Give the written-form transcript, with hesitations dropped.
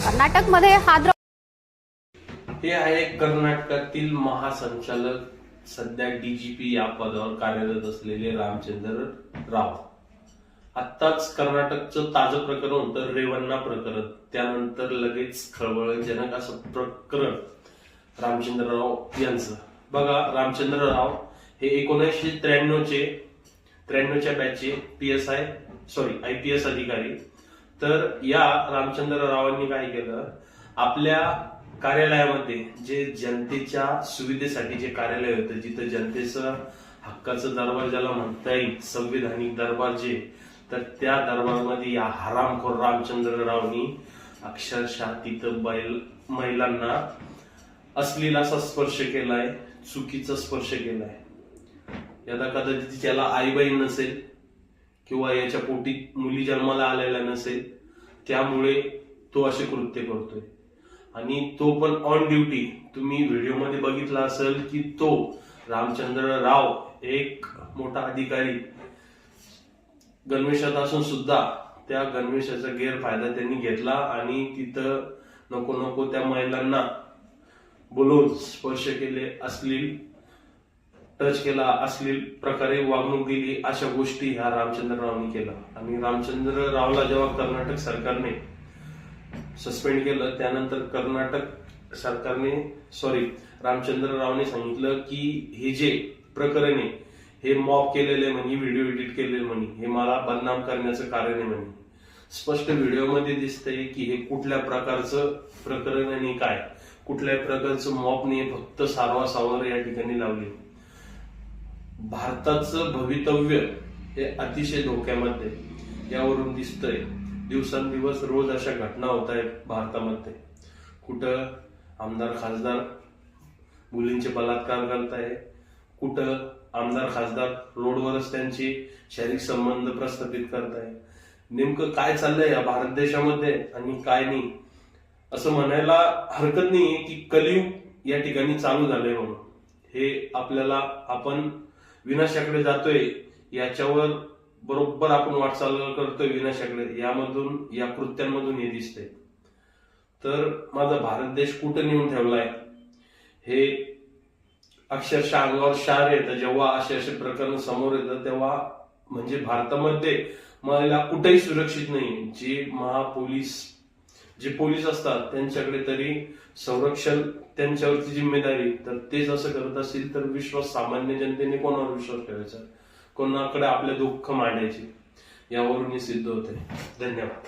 कर्नाटकमध्ये हे आहे कर्नाटकातील महासंचालक, सध्या डीजीपी या पदावर कार्यरत असलेले रामचंद्र राव. आत्ताच कर्नाटकचं ताजं प्रकरण होतं रेवन्ना प्रकरण. त्यानंतर लगेच खळबळजनक असं प्रकरण रामचंद्र राव यांचं. बघा, रामचंद्र राव हे 1993च्या बॅचचे IPS अधिकारी. तर या रामचंद्र रावांनी काय केलं, आपल्या कार्यालयामध्ये जे जनतेच्या सुविधेसाठी जे कार्यालय होतं, जिथं जनतेचं हक्काचं दरबार ज्याला म्हणता येईल, संविधानिक दरबार जे, तर त्या दरबारमध्ये या हरामखोर रामचंद्र रावनी अक्षरशः तिथं महिलांना अश्लील असा स्पर्श केलाय, चुकीचा स्पर्श केलाय. यदा कदाचित त्याला आई बहीण नसेल किंवा याच्या पोटी मुली जन्माला आलेल्या नसेल, त्यामुळे तो असे कृत्य करतोय. आणि तो पण ऑन ड्युटी. तुम्ही व्हिडिओमध्ये बघितला असेल की तो रामचंद्र राव एक मोठा अधिकारी गणवेशात असून सुद्धा त्या गणवेशाचा गैरफायदा त्यांनी घेतला आणि तिथं नको नको त्या महिलांना बोलून स्पर्श केले, अश्लील टच केला, अश्लील प्रकारे वागणूक दिली. अशा गोष्टी ह्या रामचंद्र रावनी केला. आणि रामचंद्र रावला जेव्हा कर्नाटक सरकारने सस्पेंड केलं, त्यानंतर कर्नाटक सरकारने रामचंद्र रावने सांगितलं की हे जे प्रकरण आहे हे मॉब केलेले म्हणे, व्हिडिओ एडिट केलेले म्हणे, हे मला बदनाम करण्याचं कारण आहे म्हणे. स्पष्ट व्हिडिओमध्ये दिसतंय की हे कुठल्या प्रकारचं प्रकरण आणि काय, कुठल्याही प्रकारचं मॉबने फक्त सारवासावर या ठिकाणी लावली. भारताचं भवितव्य हे अतिशय धोक्यामध्ये यावरून दिसतंय. दिवसेंदिवस रोज अशा घटना होत आहेत भारतामध्ये. कुठं आमदार खासदार मुलींचे बलात्कार करताय, कुठं आमदार खासदार रोडवरच त्यांचे शारीरिक संबंध प्रस्थापित करताय. नेमकं काय चाललंय या भारत देशामध्ये आणि काय नाही, असं म्हणायला हरकत नाही की कलियुग या ठिकाणी चालू झालंय म्हणून. हे आपल्याला, आपण विनाशाकडे जातोय याच्यावर बरोबर आपण वाटचाल करतोय विनाशाकडे, यामधून, या कृत्यांमधून हे दिसतंय. तर माझा भारत देश कुठं नेऊन ठेवलाय हे अक्षरशः अंगावर शार येतं जेव्हा असे प्रकरण समोर येतं. तेव्हा म्हणजे भारतामध्ये महिला कुठेही सुरक्षित नाही. जे पोलीस असतात त्यांच्याकडे तरी संरक्षण, त्यांच्यावरची जिम्मेदारी, तर तेच असं करत असतील तर विश्वास सामान्य जनतेने कोणावर विश्वास ठेवायचा, कोणाकडे आपले दुःख मांडायचे, यावरून हे सिद्ध होत आहे. धन्यवाद.